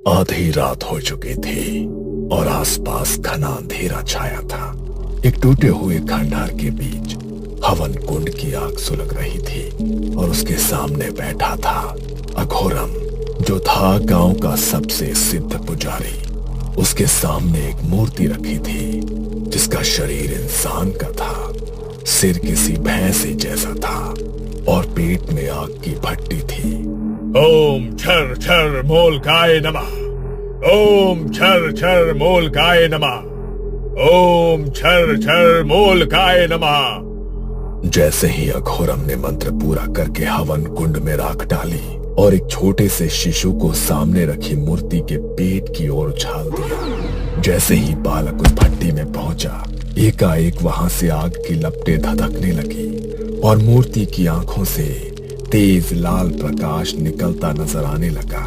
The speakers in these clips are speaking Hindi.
आधी रात हो चुकी थी और आसपास घना अंधेरा छाया था। एक टूटे हुए खंडहर के बीच हवन कुंड की आग सुलग रही थी और उसके सामने बैठा था अघोरम, जो था गांव का सबसे सिद्ध पुजारी। उसके सामने एक मूर्ति रखी थी जिसका शरीर इंसान का था, सिर किसी भैंस जैसा था और पेट में आग की भट्टी थी। ओम छर छर मोलकाय नमः। ओम छर छर मोलकाय नमः। ओम छर छर मोलकाय नमः। जैसे ही अघोरम ने मंत्र पूरा करके हवन कुंड में राख डाली और एक छोटे से शिशु को सामने रखी मूर्ति के पेट की ओर उछाल दिया। जैसे ही बालक उस भट्टी में पहुंचा, एकाएक वहां से आग की लपटें धधकने लगी और मूर्ति की आंखों से तेज लाल प्रकाश निकलता नजर आने लगा।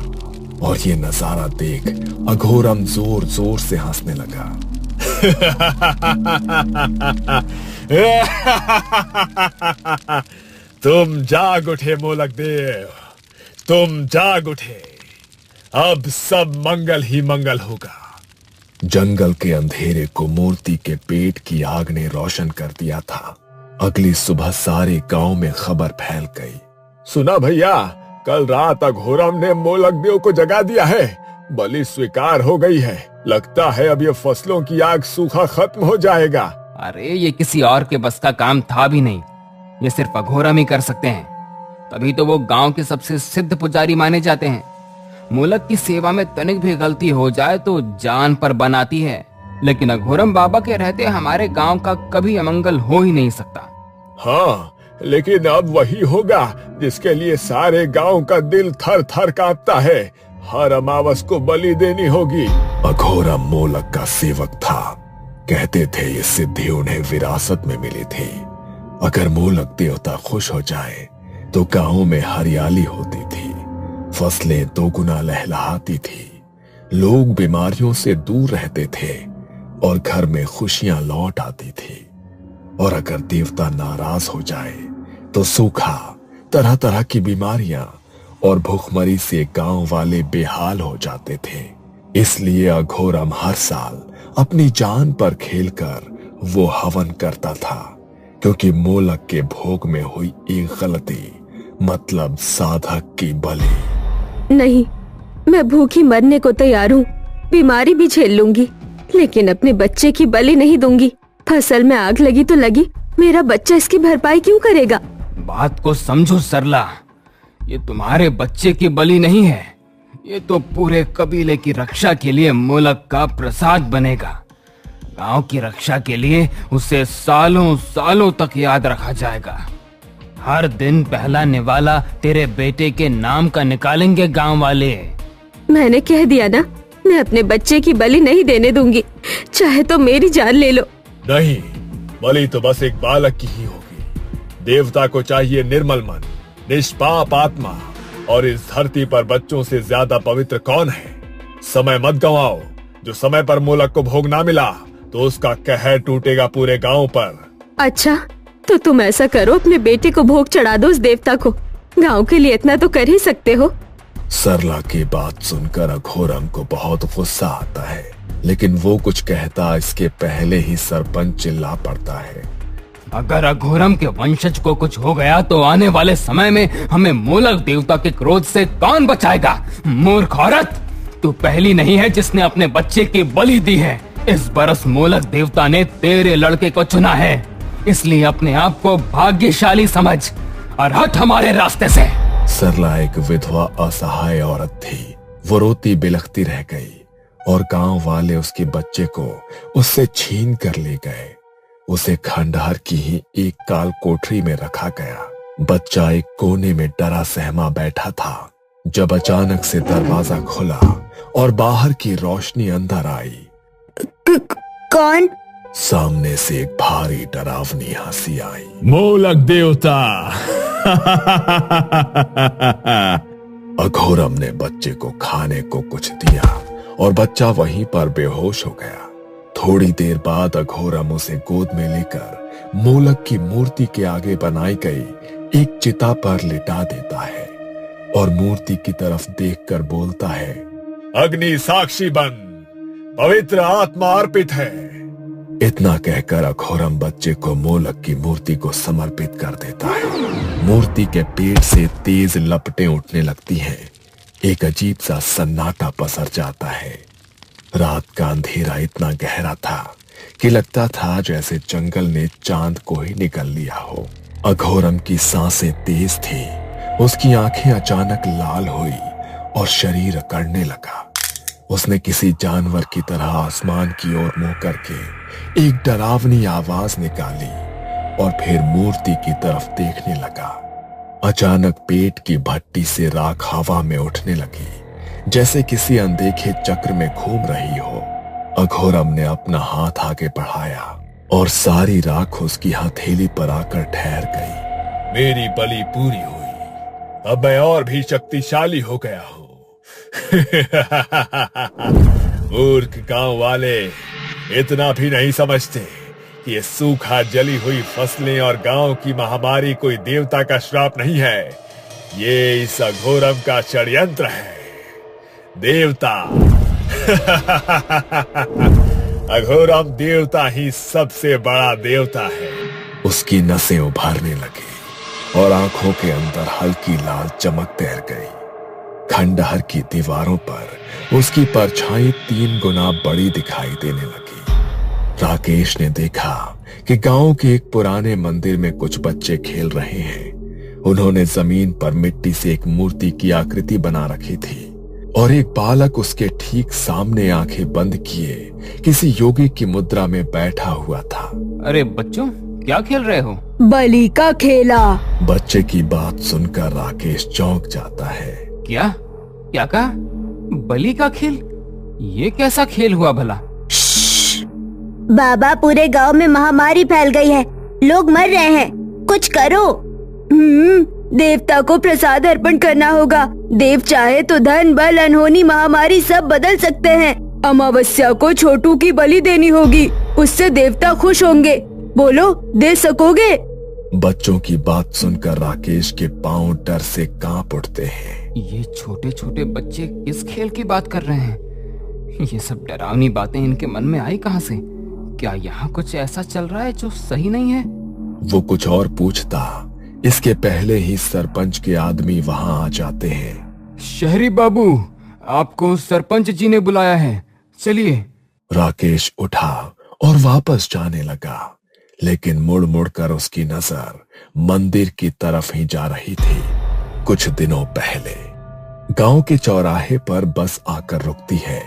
और ये नजारा देख अघोरम जोर जोर से हंसने लगा। तुम जाग उठे मोलक देव, तुम जाग उठे। अब सब मंगल ही मंगल होगा। जंगल के अंधेरे को मूर्ति के पेट की आग ने रोशन कर दिया था। अगली सुबह सारे गांव में खबर फैल गई। सुना भैया, कल रात अघोरम ने मोलक देव को जगा दिया है। बलि स्वीकार हो गई है। लगता है अब ये फसलों की आग सूखा खत्म हो जाएगा। अरे ये किसी और के बस का काम था भी नहीं, ये सिर्फ अघोरम ही कर सकते हैं। तभी तो वो गांव के सबसे सिद्ध पुजारी माने जाते हैं। मोलक की सेवा में तनिक भी गलती हो जाए तो जान पर बनाती है, लेकिन अघोरम बाबा के रहते हमारे गांव का कभी अमंगल हो ही नहीं सकता। हाँ, लेकिन अब वही होगा जिसके लिए सारे गांव का दिल थर थर कांपता है। हर अमावस को बलि देनी होगी। अघोरम मोलक का सेवक था। कहते थे ये सिद्धि उन्हें विरासत में मिली थी। अगर मोलक देवता खुश हो जाए तो गांव में हरियाली होती थी, फसलें दोगुना लहलहाती थी, लोग बीमारियों से दूर रहते थे और घर में खुशियां लौट आती थी। और अगर देवता नाराज हो जाए तो सूखा, तरह तरह की बीमारियां और भूखमरी से गांव वाले बेहाल हो जाते थे। इसलिए अघोरम हर साल अपनी जान पर खेलकर वो हवन करता था, क्योंकि मोलक के भोग में हुई एक गलती, मतलब साधक की बलि। नहीं, मैं भूखी मरने को तैयार हूँ, बीमारी भी झेल लूंगी, लेकिन अपने बच्चे की बलि नहीं दूंगी। फसल में आग लगी तो लगी, मेरा बच्चा इसकी भरपाई क्यों करेगा? बात को समझो सरला, ये तुम्हारे बच्चे की बलि नहीं है, ये तो पूरे कबीले की रक्षा के लिए मोलक का प्रसाद बनेगा। गांव की रक्षा के लिए उसे सालों सालों तक याद रखा जाएगा। हर दिन पहला निवाला तेरे बेटे के नाम का निकालेंगे गांव वाले। मैंने कह दिया ना, मैं अपने बच्चे की बलि नहीं देने दूंगी, चाहे तो मेरी जान ले लो। नहीं, बलि तो बस एक बालक की ही होगी। देवता को चाहिए निर्मल मन, निष्पाप आत्मा, और इस धरती पर बच्चों से ज्यादा पवित्र कौन है? समय मत गंवाओ। जो समय पर मोलक को भोग ना मिला तो उसका कहर टूटेगा पूरे गांव पर। अच्छा, तो तुम ऐसा करो, अपने बेटे को भोग चढ़ा दो उस देवता को। गांव के लिए इतना तो कर ही सकते हो। सरला की बात सुनकर अघोरम को बहुत गुस्सा आता है, लेकिन वो कुछ कहता इसके पहले ही सरपंच चिल्ला पड़ता है। अगर अघोरम के वंशज को कुछ हो गया तो आने वाले समय में हमें मोलक देवता के क्रोध से कौन बचाएगा? मूर्ख औरत, तू पहली नहीं है जिसने अपने बच्चे की बलि दी है। इस बरस मोलक देवता ने तेरे लड़के को चुना है, इसलिए अपने आप को भाग्यशाली समझ और हट हमारे रास्ते से। सरला एक विधवा असहाय औरत थी। वो रोती बिलखती रह गई और गांव वाले उसके बच्चे को उससे छीन कर ले गए। उसे खंडहर की ही एक काल कोठरी में रखा गया। बच्चा एक कोने में डरा सहमा बैठा था जब अचानक से दरवाजा खुला और बाहर की रोशनी अंदर आई। कौन? सामने से एक भारी डरावनी हंसी आई। मोलक देवता। अघोरम ने बच्चे को खाने को कुछ दिया और बच्चा वहीं पर बेहोश हो गया। थोड़ी देर बाद अघोरम उसे गोद में लेकर मोलक की मूर्ति के आगे बनाई गई एक चिता पर लिटा देता है और मूर्ति की तरफ देखकर बोलता है, अग्नि साक्षी बन, पवित्र आत्मा अर्पित है। इतना कहकर अघोरम बच्चे को मोलक की मूर्ति को समर्पित कर देता है। मूर्ति के पेट से तेज लपटें उठने लगती हैं। एक अजीब सा सन्नाटा पसर जाता है। रात का अंधेरा इतना गहरा था कि लगता था जैसे जंगल ने चांद को ही निगल लिया हो। अघोरम की सांसें तेज थी। उसकी आंखें अचानक लाल हुई और शरीर अकड़ने लगा। उसने किसी जानवर की तरह आसमान की ओर मुंह करके एक डरावनी आवाज निकाली और फिर मूर्ति की तरफ देखने लगा। अचानक पेट की भट्टी से राख हवा में उठने लगी, जैसे किसी अनदेखे चक्र में घूम रही हो। अघोरम ने अपना हाथ आगे बढ़ाया और सारी राख उसकी हथेली पर आकर ठहर गई। मेरी बलि पूरी हुई, अब मैं और भी शक्तिशाली हो गया हूं। मूर्ख गांव वाले इतना भी नहीं समझते कि ये सूखा जली हुई फसलें और गांव की महामारी कोई देवता का श्राप नहीं है। ये इस अघोरम का षड्यंत्र है। देवता अघोरम देवता ही सबसे बड़ा देवता है। उसकी नसें उभरने लगी और आंखों के अंदर हल्की लाल चमक तैर गई। खंडहर की दीवारों पर उसकी परछाई 3 गुना बड़ी दिखाई देने लगी। राकेश ने देखा कि गांव के एक पुराने मंदिर में कुछ बच्चे खेल रहे हैं। उन्होंने जमीन पर मिट्टी से एक मूर्ति की आकृति बना रखी थी और एक बालक उसके ठीक सामने आंखें बंद किए किसी योगी की मुद्रा में बैठा हुआ था। अरे बच्चों, क्या खेल रहे हो? बलि का खेला। बच्चे की बात सुनकर राकेश चौंक जाता है। क्या क्या कहा? बलि का खेल? ये कैसा खेल हुआ भला? बाबा, पूरे गांव में महामारी फैल गई है, लोग मर रहे हैं, कुछ करो। देवता को प्रसाद अर्पण करना होगा। देव चाहे तो धन बल अनहोनी महामारी सब बदल सकते हैं। अमावस्या को छोटू की बलि देनी होगी, उससे देवता खुश होंगे। बोलो, दे सकोगे? बच्चों की बात सुनकर राकेश के पांव डर से कांप उठते हैं। ये छोटे छोटे बच्चे किस खेल की बात कर रहे हैं? ये सब डरावनी बातें इनके मन में आई कहां से? क्या यहाँ कुछ ऐसा चल रहा है जो सही नहीं है? वो कुछ और पूछता, इसके पहले ही सरपंच के आदमी वहां आ जाते हैं। शहरी बाबू, आपको सरपंच जी ने बुलाया है, चलिए। राकेश उठा और वापस जाने लगा, लेकिन मुड़ मुड़ कर उसकी नजर मंदिर की तरफ ही जा रही थी। कुछ दिनों पहले गांव के चौराहे पर बस आकर रुकती है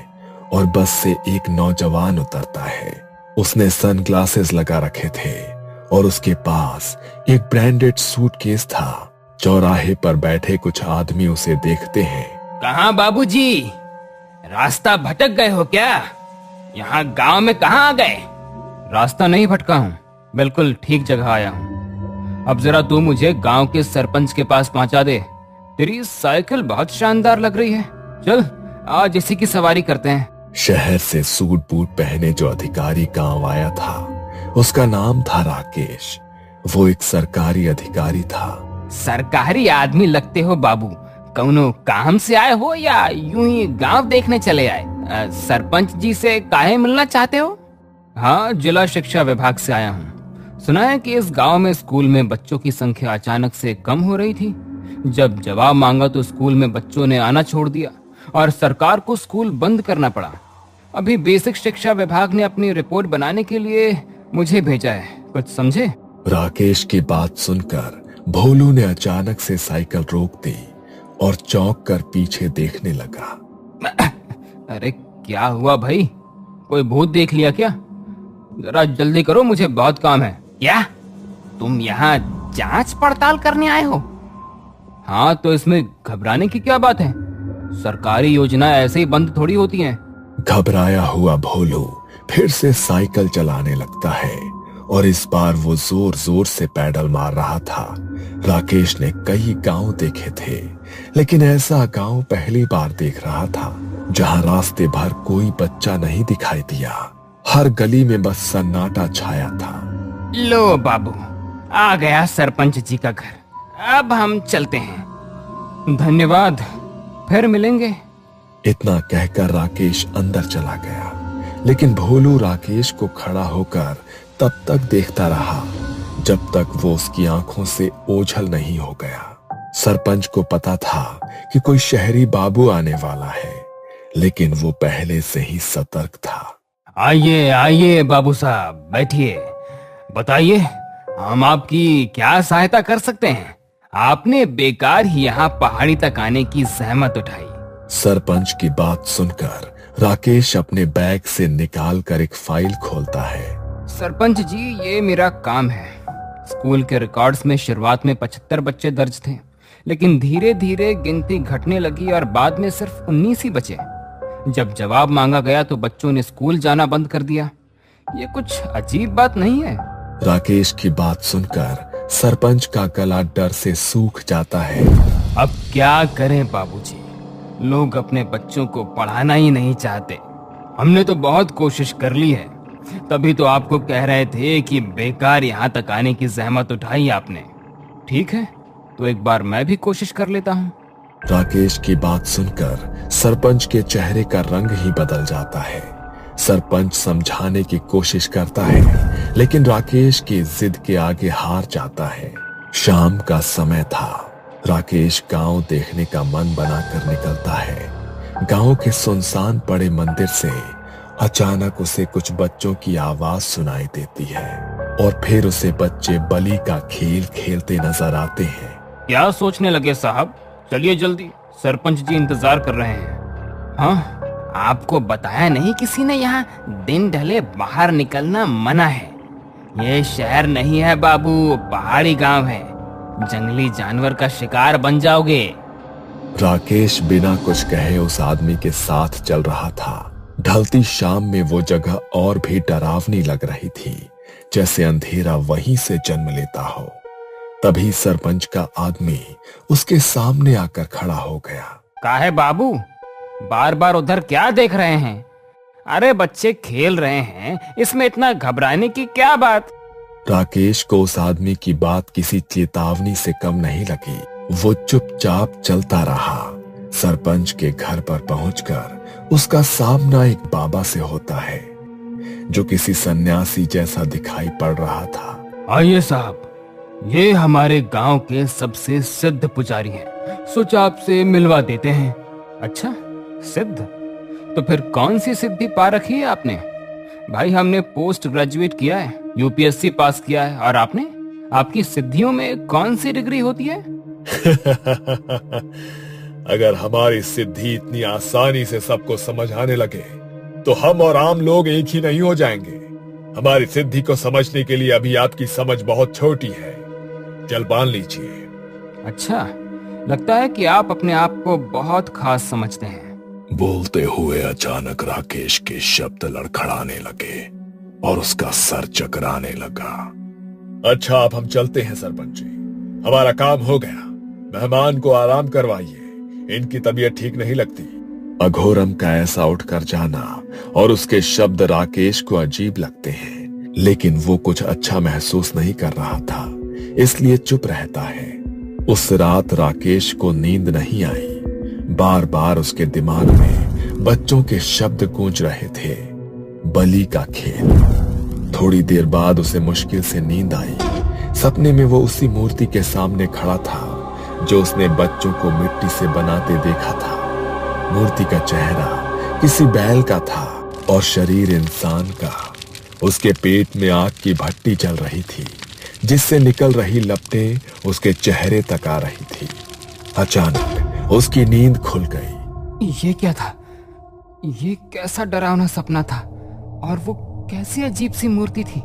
और बस से एक नौजवान उतरता है। उसने सनग्लासेस लगा रखे थे और उसके पास एक ब्रांडेड सूटकेस था। चौराहे पर बैठे कुछ आदमी उसे देखते हैं। कहाँ बाबूजी, रास्ता भटक गए हो क्या? यहाँ गांव में कहाँ आ गए? रास्ता नहीं भटका हूँ, बिल्कुल ठीक जगह आया हूँ। अब जरा तू मुझे गांव के सरपंच के पास पहुंचा दे। तेरी साइकिल बहुत शानदार लग रही है, चल आज इसी की सवारी करते हैं। शहर से सूट बूट पहने जो अधिकारी गांव आया था, उसका नाम था राकेश। वो एक सरकारी अधिकारी था। सरकारी आदमी लगते हो बाबू, कौनो काम से आए हो या यूं ही गांव देखने चले आए? सरपंच जी से काहे मिलना चाहते हो? हाँ, जिला शिक्षा विभाग से आया हूँ। सुना है कि इस गांव में स्कूल में बच्चों की संख्या अचानक से कम हो रही थी। जब जवाब मांगा तो स्कूल में बच्चों ने आना छोड़ दिया और सरकार को स्कूल बंद करना पड़ा। अभी बेसिक शिक्षा विभाग ने अपनी रिपोर्ट बनाने के लिए मुझे भेजा है, कुछ समझे? राकेश की बात सुनकर भोलू ने अचानक से साइकिल रोक दी और चौंक कर पीछे देखने लगा। अरे क्या हुआ भाई, कोई भूत देख लिया क्या? जरा जल्दी करो, मुझे बहुत काम है। क्या तुम यहाँ जांच पड़ताल करने आए हो? हाँ, तो इसमें घबराने की क्या बात है? सरकारी योजना ऐसे ही बंद थोड़ी होती हैं। घबराया हुआ भोलू फिर से साइकिल चलाने लगता है और इस बार वो जोर जोर से पैडल मार रहा था। राकेश ने कई गांव देखे थे, लेकिन ऐसा गांव पहली बार देख रहा था जहां रास्ते भर कोई बच्चा नहीं दिखाई दिया। हर गली में बस सन्नाटा छाया था। लो बाबू, आ गया सरपंच जी का घर, अब हम चलते हैं। धन्यवाद, फिर मिलेंगे। इतना कहकर राकेश अंदर चला गया, लेकिन भोलू राकेश को खड़ा होकर तब तक देखता रहा जब तक वो उसकी आंखों से ओझल नहीं हो गया। सरपंच को पता था कि कोई शहरी बाबू आने वाला है, लेकिन वो पहले से ही सतर्क था। आइए आइए बाबू साहब, बैठिए। बताइए, हम आपकी क्या सहायता कर सकते हैं? आपने बेकार ही यहाँ पहाड़ी तक आने की जहमत उठाई। सरपंच की बात सुनकर राकेश अपने बैग से निकाल कर एक फाइल खोलता है। सरपंच जी, ये मेरा काम है। स्कूल के रिकॉर्ड्स में शुरुआत में 75 बच्चे दर्ज थे, लेकिन धीरे धीरे गिनती घटने लगी और बाद में सिर्फ 19 ही बचे। जब जवाब मांगा गया तो बच्चों ने स्कूल जाना बंद कर दिया। ये कुछ अजीब बात नहीं है? राकेश की बात सुनकर सरपंच का गला डर से सूख जाता है। अब क्या करें बाबूजी, लोग अपने बच्चों को पढ़ाना ही नहीं चाहते। हमने तो बहुत कोशिश कर ली है, तभी तो आपको कह रहे थे कि बेकार यहाँ तक आने की जहमत उठाई आपने। ठीक है, तो एक बार मैं भी कोशिश कर लेता हूँ। राकेश की बात सुनकर सरपंच के चेहरे का रंग ही बदल जाता है। सरपंच समझाने की कोशिश करता है, लेकिन राकेश की जिद के आगे हार जाता है। शाम का समय था। राकेश गांव देखने का मन बनाकर निकलता है। गांव के सुनसान पड़े मंदिर से अचानक उसे कुछ बच्चों की आवाज सुनाई देती है और फिर उसे बच्चे बलि का खेल खेलते नजर आते हैं। क्या सोचने लगे साहब? चलिए जल्दी, सरपंच जी इंतजार कर रहे हैं। हाँ, आपको बताया नहीं किसी ने यहाँ दिन ढले बाहर निकलना मना है? ये शहर नहीं है बाबू, पहाड़ी गांव है। जंगली जानवर का शिकार बन जाओगे। राकेश बिना कुछ कहे उस आदमी के साथ चल रहा था। ढलती शाम में वो जगह और भी डरावनी लग रही थी, जैसे अंधेरा वहीं से जन्म लेता हो। तभी सरपंच का आदमी उसके सामने आकर खड़ा हो गया। काहे बाबू, बार बार उधर क्या देख रहे हैं? अरे बच्चे खेल रहे हैं, इसमें इतना घबराने की क्या बात? राकेश को उस आदमी की बात किसी चेतावनी से कम नहीं लगी। वो चुपचाप चलता रहा। सरपंच के घर पर पहुंचकर उसका सामना एक बाबा से होता है, जो किसी सन्यासी जैसा दिखाई पड़ रहा था। आइए साहब, ये हमारे गांव के सबसे सिद्ध पुजारी हैं। सोचा आपसे मिलवा देते हैं। अच्छा, सिद्ध? तो फिर कौन सी सिद्धि पा रखी है आपने? भाई, हमने पोस्ट ग्रेजुएट किया है, यूपीएससी पास किया है, और आपने? आपकी सिद्धियों में कौन सी डिग्री होती है? अगर हमारी सिद्धि इतनी आसानी से सबको समझ आने लगे तो हम और आम लोग एक ही नहीं हो जाएंगे। हमारी सिद्धि को समझने के लिए अभी आपकी समझ बहुत छोटी है। चल बांध लीजिए। अच्छा, लगता है कि आप अपने आप को बहुत खास समझते हैं। बोलते हुए अचानक राकेश के शब्द लड़खड़ाने लगे और उसका सर चकराने लगा। अच्छा, अब हम चलते हैं सरपंच जी, हमारा काम हो गया। मेहमान को आराम करवाइए, इनकी तबीयत ठीक नहीं लगती। अघोरम का ऐसा उठकर जाना और उसके शब्द राकेश को अजीब लगते हैं, लेकिन वो कुछ अच्छा महसूस नहीं कर रहा था, इसलिए चुप रहता है। उस रात राकेश को नींद नहीं आई। बार बार उसके दिमाग में बच्चों के शब्द गूंज रहे थे। बलि का खेल। थोड़ी देर बाद उसे मुश्किल से नींद आई। सपने में वो उसी मूर्ति के सामने खड़ा था जो उसने बच्चों को मिट्टी से बनाते देखा था। मूर्ति का चेहरा किसी बैल का था और शरीर इंसान का। उसके पेट में आग की भट्टी जल रही थी, जिससे निकल रही लपटें उसके चेहरे तक आ रही थी। अचानक उसकी नींद खुल गई। ये क्या था? ये कैसा डरावना सपना था? और वो कैसी अजीब सी मूर्ति थी?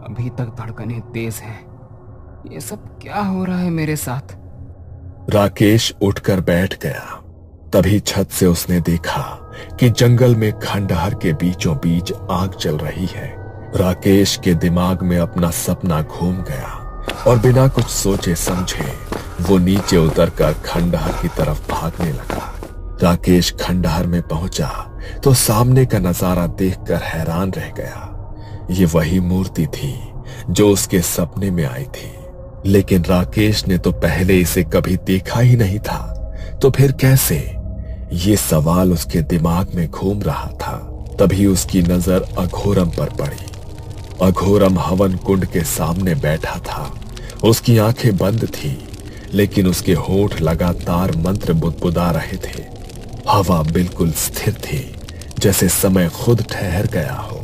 अभी तक धड़कनें तेज हैं। ये सब क्या हो रहा है मेरे साथ? राकेश उठकर बैठ गया। तभी छत से उसने देखा कि जंगल में खंडहर के बीचों बीच आग जल रही है। राकेश के दिमाग में अपना सपना घूम गया और बिना कुछ सोचे समझे वो नीचे उतरकर खंडहर की तरफ भागने लगा। राकेश खंडहर में पहुंचा तो सामने का नजारा देखकर हैरान रह गया। ये वही मूर्ति थी जो उसके सपने में आई थी, लेकिन राकेश ने तो पहले इसे कभी देखा ही नहीं था। तो फिर कैसे? ये सवाल उसके दिमाग में घूम रहा था। तभी उसकी नजर अघोरम पर पड़ी। अघोरम हवन कुंड के सामने बैठा था। उसकी आंखें बंद थी, लेकिन उसके होठ लगातार मंत्र बुदबुदा रहे थे। हवा बिल्कुल स्थिर थी, जैसे समय खुद ठहर गया हो।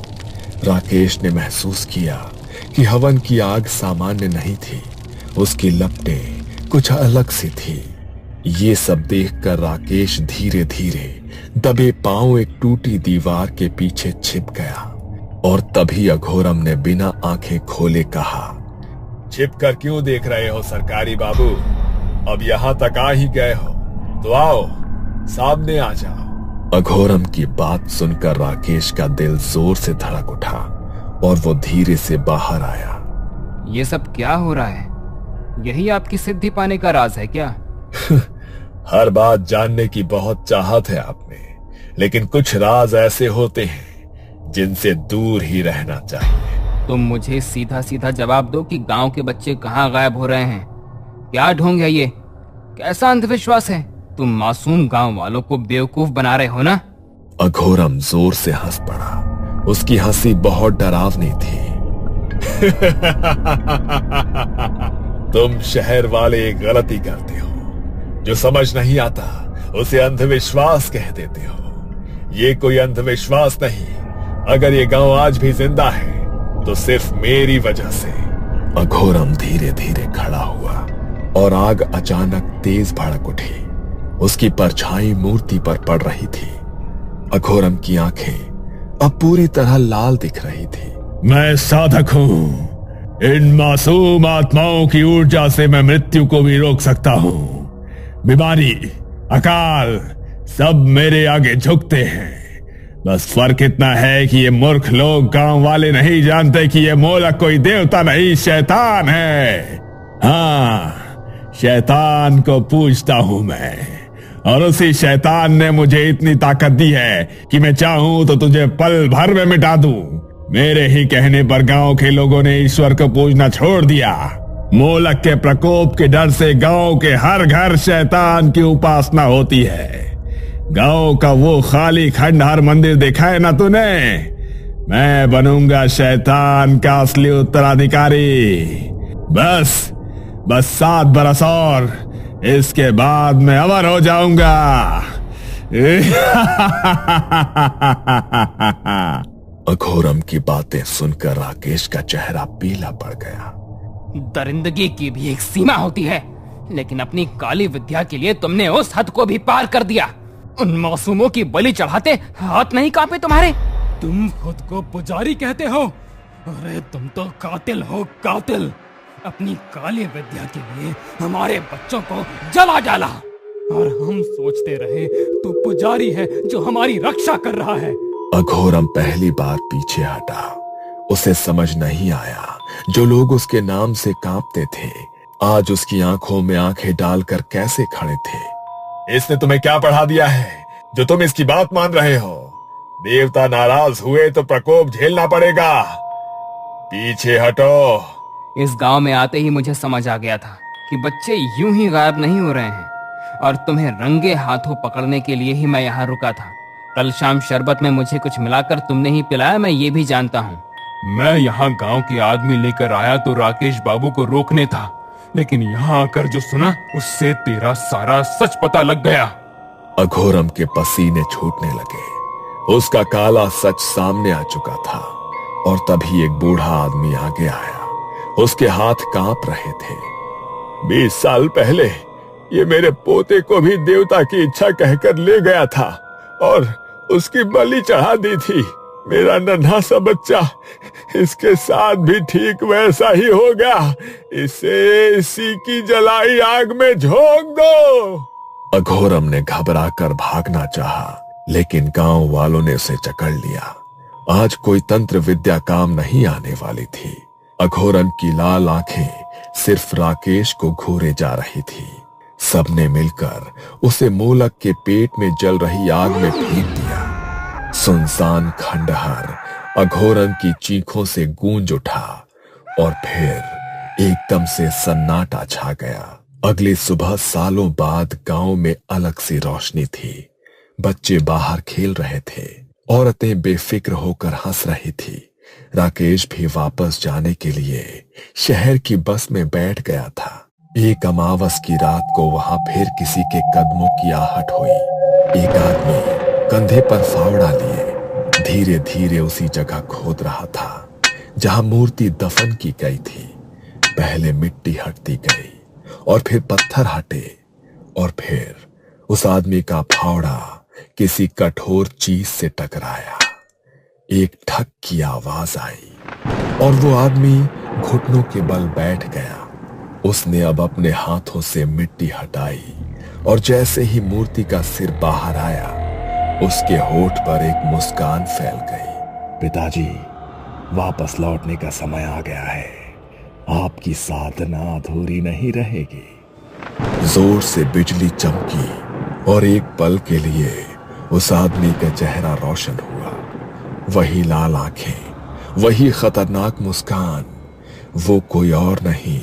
राकेश ने महसूस किया कि हवन की आग सामान्य नहीं थी, उसकी लपटें कुछ अलग सी थी। ये सब देखकर राकेश धीरे धीरे दबे पांव एक टूटी दीवार के पीछे छिप गया। और तभी अघोरम ने बिना आंखें खोले कहा, छिप कर क्यों देख रहे हो सरकारी बाबू? अब यहाँ तक आ ही गए हो तो आओ, सामने आ जाओ। अघोरम की बात सुनकर राकेश का दिल जोर से धड़क उठा और वो धीरे से बाहर आया। ये सब क्या हो रहा है? यही आपकी सिद्धि पाने का राज है क्या? हर बात जानने की बहुत चाहत है आप में, लेकिन कुछ राज ऐसे होते हैं जिनसे दूर ही रहना चाहिए। तुम मुझे सीधा सीधा जवाब दो कि गांव के बच्चे कहाँ गायब हो रहे हैं? क्या ढोंग है ये? कैसा अंधविश्वास है? तुम मासूम गांव वालों को बेवकूफ बना रहे हो ना? अघोरम जोर से हंस पड़ा। उसकी हंसी बहुत डरावनी थी। तुम शहर वाले एक गलती करते हो, जो समझ नहीं आता उसे अंधविश्वास कह देते हो। ये कोई अंधविश्वास नहीं। अगर ये गांव आज भी जिंदा है तो सिर्फ मेरी वजह से। अघोरम धीरे धीरे खड़ा हुआ और आग अचानक तेज भड़क उठी। उसकी परछाई मूर्ति पर पड़ रही थी। अघोरम की आंखें अब पूरी तरह लाल दिख रही थी। मैं साधक हूं। इन मासूम आत्माओं की ऊर्जा से मैं मृत्यु को भी रोक सकता हूं। बीमारी, अकाल सब मेरे आगे झुकते हैं। बस फर्क इतना है कि ये मूर्ख लोग गांव वाले नहीं जानते कि ये मोलक कोई देवता नहीं, शैतान है। हाँ, शैतान को पूजता हूं मैं, और उसी शैतान ने मुझे इतनी ताकत दी है कि मैं चाहूं तो तुझे पल भर में मिटा दूं। मेरे ही कहने पर गांव के लोगों ने ईश्वर को पूजना छोड़ दिया। मोलक के प्रकोप के डर से गांव के हर घर शैतान की उपासना होती है। गांव का वो खाली खंडहर मंदिर देखा है ना तूने? मैं बनूंगा शैतान का असली उत्तराधिकारी। बस 7 बरस और इसके बाद मैं अमर हो जाऊंगा। अघोरम की बातें सुनकर राकेश का चेहरा पीला पड़ गया। दरिंदगी की भी एक सीमा होती है, लेकिन अपनी काली विद्या के लिए तुमने उस हद को भी पार कर दिया। उन मासूमों की बलि चढ़ाते हाथ नहीं कांपे तुम्हारे? तुम खुद को पुजारी कहते हो? अरे तुम तो कातिल हो, कातिल। अपनी काली विद्या के लिए हमारे बच्चों को जला डाला, और हम सोचते रहे तू पुजारी है जो हमारी रक्षा कर रहा है। अघोरम पहली बार पीछे हटा। उसे समझ नहीं आया जो लोग उसके नाम से कांपते थे आज उसकी आंखों में आंखें डालकर कैसे खड़े थे। इसने तुम्हें क्या पढ़ा दिया है जो तुम इसकी बात मान रहे हो? देवता नाराज हुए तो प्रकोप झेलना पड़ेगा। पीछे हटो। इस गांव में आते ही मुझे समझ आ गया था कि बच्चे यूं ही गायब नहीं हो रहे हैं, और तुम्हें रंगे हाथों पकड़ने के लिए ही मैं यहाँ रुका था। कल शाम शरबत में मुझे कुछ मिलाकर तुमने ही पिलाया, मैं ये भी जानता हूँ। मैं यहाँ गांव के आदमी लेकर आया तो राकेश बाबू को रोकने था, लेकिन यहाँ आकर जो सुना उससे तेरा सारा सच पता लग गया। अघोरम के पसीने छूटने लगे। उसका काला सच सामने आ चुका था, और तभी एक बूढ़ा आदमी आगे आया। उसके हाथ कांप रहे थे। 20 साल पहले ये मेरे पोते को भी देवता की इच्छा कहकर ले गया था और उसकी बलि चढ़ा दी थी। मेरा नन्हा सा बच्चा, इसके साथ भी ठीक वैसा ही होगा। इसे इसी की जलाई आग में झोंक दो। अघोरम ने घबराकर भागना चाहा, लेकिन गांव वालों ने उसे जकड़ लिया। आज कोई तंत्र विद्या काम नहीं आने वाली थी। अघोरम की लाल आंखें सिर्फ राकेश को घूरे जा रही थी। सबने मिलकर उसे मोलक के पेट में जल रही आग में फेंक दिया। सुनसान खंडहर अघोरम की चीखों से गूंज उठा, और फिर एकदम से सन्नाटा छा गया। अगली सुबह सालों बाद गांव में अलग सी रोशनी थी। बच्चे बाहर खेल रहे थे, औरतें बेफिक्र होकर हंस रही थी। राकेश भी वापस जाने के लिए शहर की बस में बैठ गया था। एक अमावस की रात को वहां फिर किसी के कदमों की आहट हुई। एक आदमी कंधे पर फावड़ा लिए धीरे धीरे उसी जगह खोद रहा था जहां मूर्ति दफन की गई थी। पहले मिट्टी हटती गई और फिर पत्थर हटे और फिर उस आदमी का फावड़ा किसी कठोर चीज से टकराया। एक ठक की आवाज आई और वो आदमी घुटनों के बल बैठ गया। उसने अब अपने हाथों से मिट्टी हटाई और जैसे ही मूर्ति का सिर बाहर आया, उसके होठ पर एक मुस्कान फैल गई। पिताजी, वापस लौटने का समय आ गया है। आपकी साधना अधूरी नहीं रहेगी। जोर से बिजली चमकी और एक पल के लिए उस आदमी का चेहरा रोशन हुआ। वही लाल आंखें, वही खतरनाक मुस्कान। वो कोई और नहीं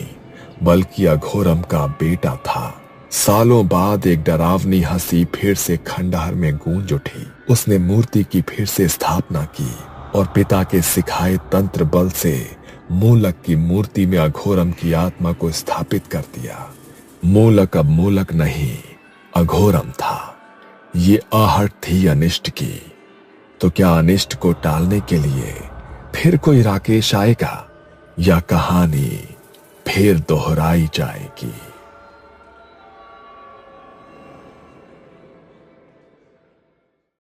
बल्कि अघोरम का बेटा था। सालों बाद एक डरावनी हंसी फिर से खंडहर में गूंज उठी। उसने मूर्ति की फिर से स्थापना की और पिता के सिखाए तंत्र बल से मूलक की मूर्ति में अघोरम की आत्मा को स्थापित कर दिया। मूलक अब मूलक नहीं, अघोरम था। ये आहट थी अनिष्ट की। तो क्या अनिष्ट को टालने के लिए फिर कोई राकेश आएगा या कहानी फिर दोहराई जाएगी?